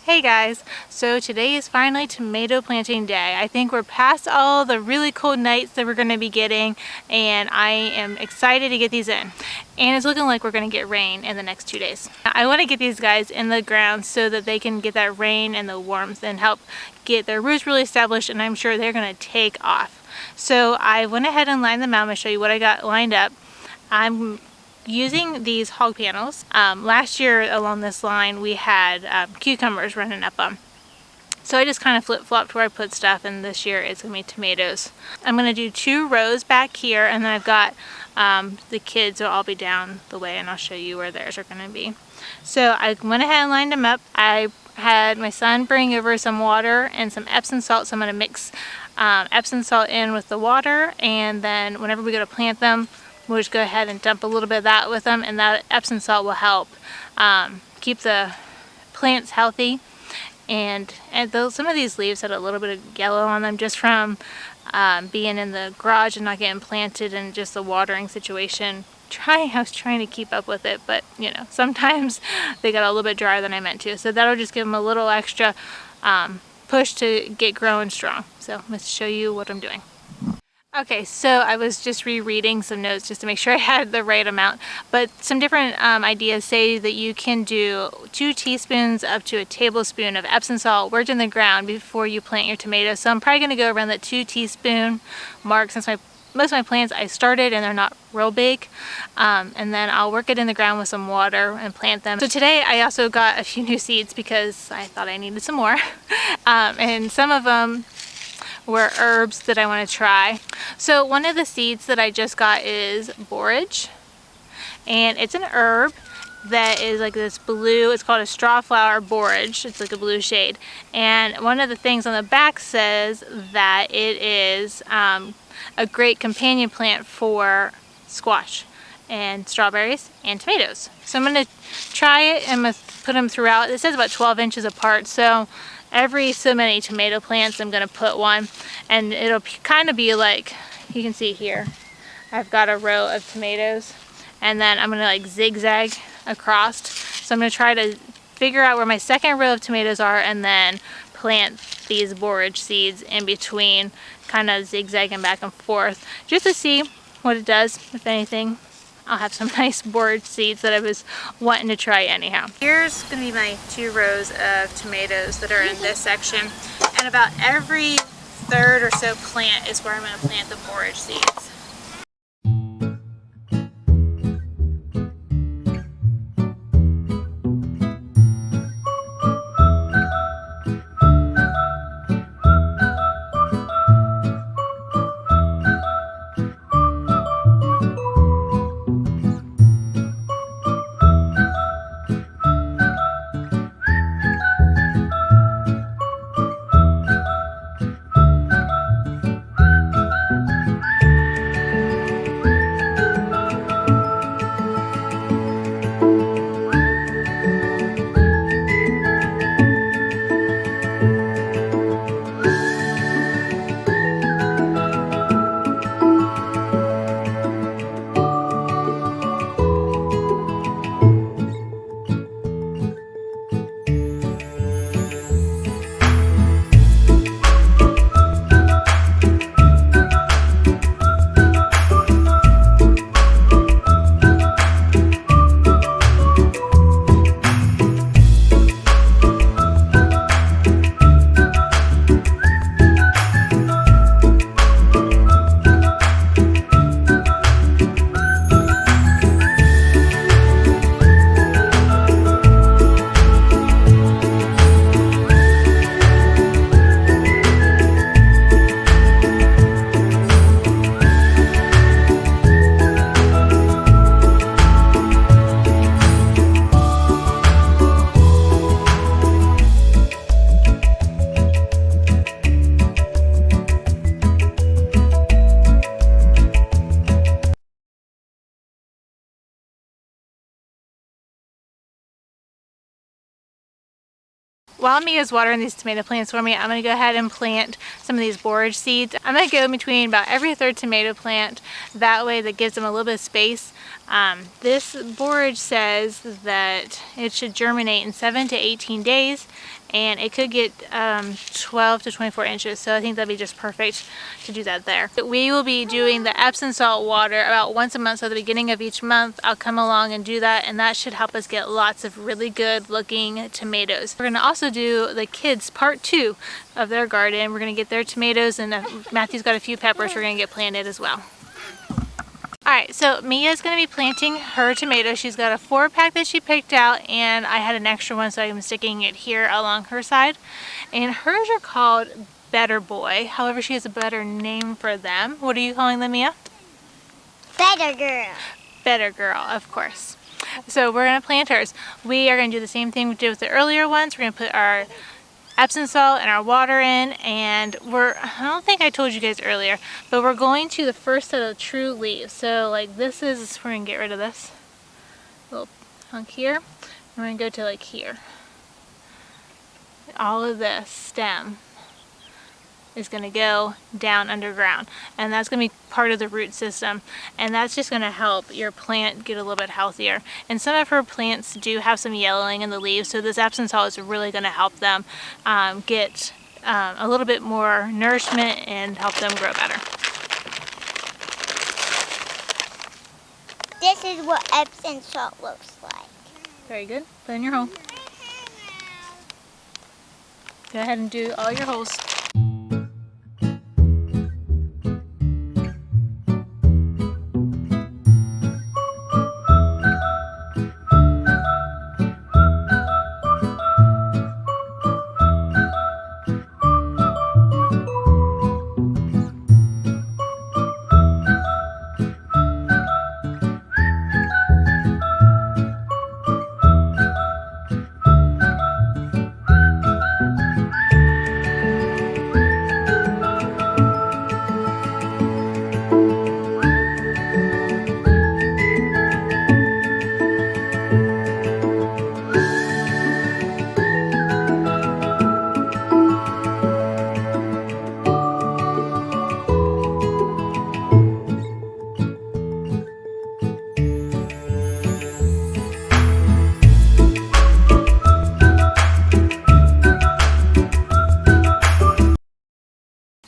Hey guys, so today is finally tomato planting day. I think we're past all the really cold nights that we're going to be getting, and I am excited to get these in. And it's looking like we're going to get rain in the next 2 days. I want to get these guys in the ground so that they can get that rain and the warmth and help get their roots really established, and I'm sure they're going to take off. So I went ahead and lined them out. I'm going to show you what I got lined up. I'm using these hog panels. Last year along this line we had cucumbers running up them. So I just kind of flip-flopped where I put stuff, and this year it's going to be tomatoes. I'm going to do 2 rows back here, and then I've got the kids will all be down the way, and I'll show you where theirs are going to be. So I went ahead and lined them up. I had my son bring over some water and some Epsom salt, so I'm going to mix Epsom salt in with the water, and then whenever we go to plant them, we'll just go ahead and dump a little bit of that with them, and that Epsom salt will help keep the plants healthy. And though some of these leaves had a little bit of yellow on them just from being in the garage and not getting planted, and just the watering situation. I was trying to keep up with it, but you know, sometimes they got a little bit drier than I meant to. So that'll just give them a little extra push to get growing strong. So let's show you what I'm doing. Okay, so I was just rereading some notes just to make sure I had the right amount, but some different ideas say that you can do 2 teaspoons up to a tablespoon of Epsom salt worked in the ground before you plant your tomatoes. So I'm probably going to go around that 2 teaspoon mark, since most of my plants I started and they're not real big, and then I'll work it in the ground with some water and plant them. So today I also got a few new seeds because I thought I needed some more, and some of them were herbs that I want to try. So one of the seeds that I just got is borage, and it's an herb that is like this blue. It's called a straw flower borage. It's like a blue shade, and one of the things on the back says that it is a great companion plant for squash and strawberries and tomatoes. So I'm going to try it. I'm going to put them throughout. It says about 12 inches apart, so every so many tomato plants I'm going to put one, and it'll kind of be like, you can see here, I've got a row of tomatoes, and then I'm going to like zigzag across. So I'm going to try to figure out where my second row of tomatoes are, and then plant these borage seeds in between, kind of zigzagging back and forth, just to see what it does. If anything, I'll have some nice borage seeds that I was wanting to try anyhow. Here's going to be my 2 rows of tomatoes that are in this section, and about every third or so plant is where I'm going to plant the borage seeds. While Mia's watering these tomato plants for me, I'm going to go ahead and plant some of these borage seeds. I'm going to go between about every 3rd tomato plant. That way that gives them a little bit of space. This borage says that it should germinate in 7 to 18 days, and it could get 12 to 24 inches, so I think that'd be just perfect to do that there. We will be doing the Epsom salt water about once a month, so at the beginning of each month I'll come along and do that, and that should help us get lots of really good looking tomatoes. We're going to also do the kids part 2 of their garden. We're going to get their tomatoes, and Matthew's got a few peppers we're going to get planted as well. Alright, so Mia's going to be planting her tomatoes. She's got a 4-pack that she picked out, and I had an extra one, so I'm sticking it here along her side. And hers are called Better Boy. However, she has a better name for them. What are you calling them, Mia? Better Girl. Better Girl, of course. So we're going to plant hers. We are going to do the same thing we did with the earlier ones. We're going to put our Epsom salt and our water in, and I don't think I told you guys earlier, but we're going to the first set of true leaves. So like this is, we're going to get rid of this little hunk here. We're going to go to like here. All of this stem is going to go down underground, and that's going to be part of the root system, and that's just going to help your plant get a little bit healthier. And some of her plants do have some yellowing in the leaves, so this Epsom salt is really going to help them get a little bit more nourishment and help them grow better. This is what Epsom salt looks like. Very good. Put in your hole. Go ahead and do all your holes.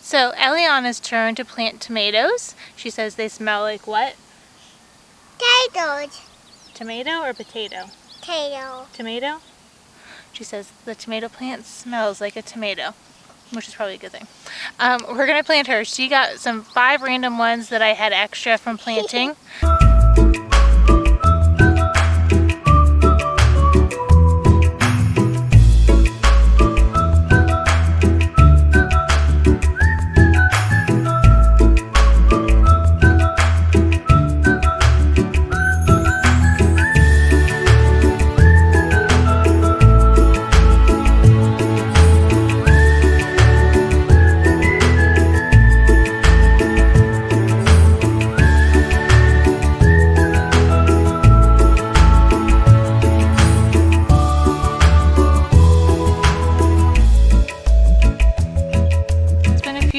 So Eliana's turn to plant tomatoes. She says they smell like what? Potatoes. Tomato or potato? Potato. Tomato? She says the tomato plant smells like a tomato, which is probably a good thing. We're going to plant her. She got some 5 random ones that I had extra from planting.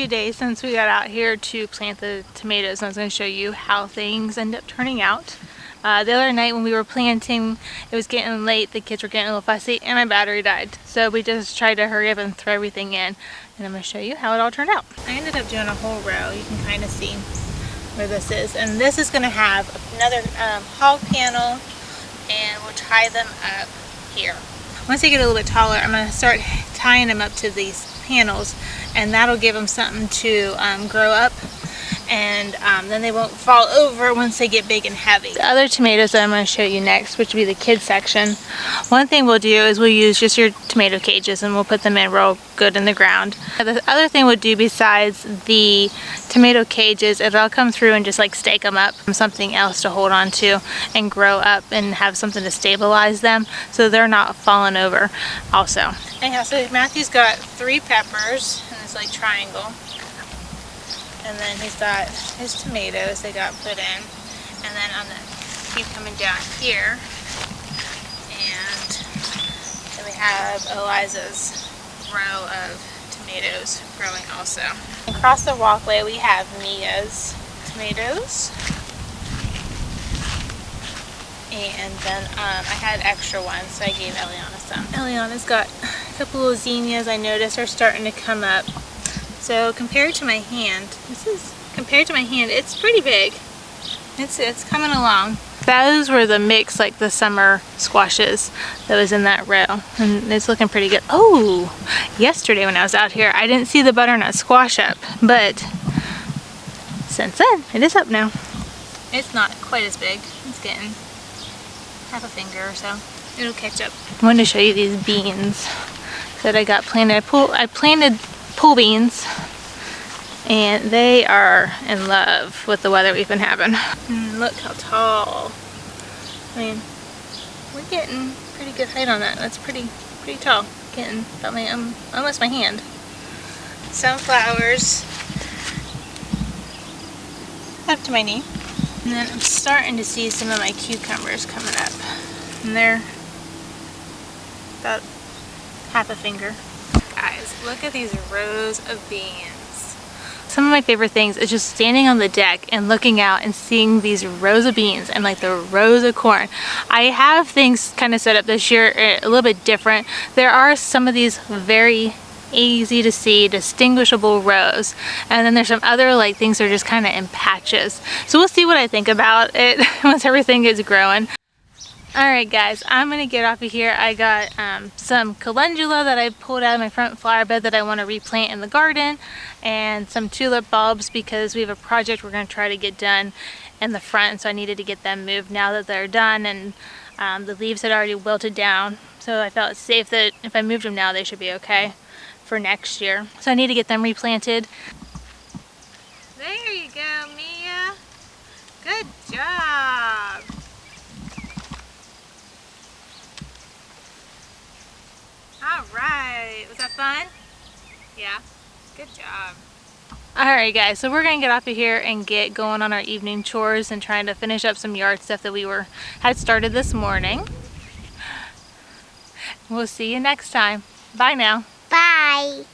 Days since we got out here to plant the tomatoes, and I was going to show you how things end up turning out. The other night when we were planting, it was getting late, the kids were getting a little fussy, and my battery died. So we just tried to hurry up and throw everything in, and I'm going to show you how it all turned out. I ended up doing a whole row. You can kind of see where this is, and this is going to have another hog panel, and we'll tie them up here. Once they get a little bit taller, I'm going to start tying them up to these panels, and that'll give them something to grow up, and then they won't fall over once they get big and heavy. The other tomatoes that I'm going to show you next, which will be the kids section, one thing we'll do is we'll use just your tomato cages, and we'll put them in real good in the ground. The other thing we'll do besides the tomato cages, it'll come through and just like stake them up, something else to hold on to and grow up and have something to stabilize them so they're not falling over also. Anyhow, so Matthew's got 3 peppers in this like triangle, and then he's got his tomatoes they got put in, and then on the keep coming down here, and then we have Eliza's row of tomatoes growing also. Across the walkway we have Mia's tomatoes, and then I had extra ones, so I gave Eliana some. Eliana's got A couple of zinnias I noticed are starting to come up. So compared to my hand, it's pretty big. It's coming along. Those were the mix, like the summer squashes that was in that row, and it's looking pretty good. Oh, yesterday when I was out here, I didn't see the butternut squash up, but since then, it is up now. It's not quite as big. It's getting half a finger or so. It'll catch up. I wanted to show you these beans that I got planted. I planted pole beans, and they are in love with the weather we've been having. And look how tall. I mean, we're getting pretty good height on that. That's pretty tall. Getting about almost my hand. Sunflowers up to my knee. And then I'm starting to see some of my cucumbers coming up. And they're about half a finger. Guys, look at these rows of beans. Some of my favorite things is just standing on the deck and looking out and seeing these rows of beans and like the rows of corn. I have things kind of set up this year a little bit different. There are some of these very easy to see distinguishable rows, and then there's some other like things that are just kind of in patches. So we'll see what I think about it once everything gets growing. Alright guys, I'm gonna get off of here. I got some calendula that I pulled out of my front flower bed that I want to replant in the garden, and some tulip bulbs because we have a project we're going to try to get done in the front, so I needed to get them moved now that they're done, and the leaves had already wilted down, so I felt safe that if I moved them now they should be okay for next year. So I need to get them replanted. There you go, Mia. Good job. All right, was that fun? Yeah, good job. All right guys, so we're gonna get off of here and get going on our evening chores and trying to finish up some yard stuff that we had started this morning. We'll see you next time. Bye now. Bye.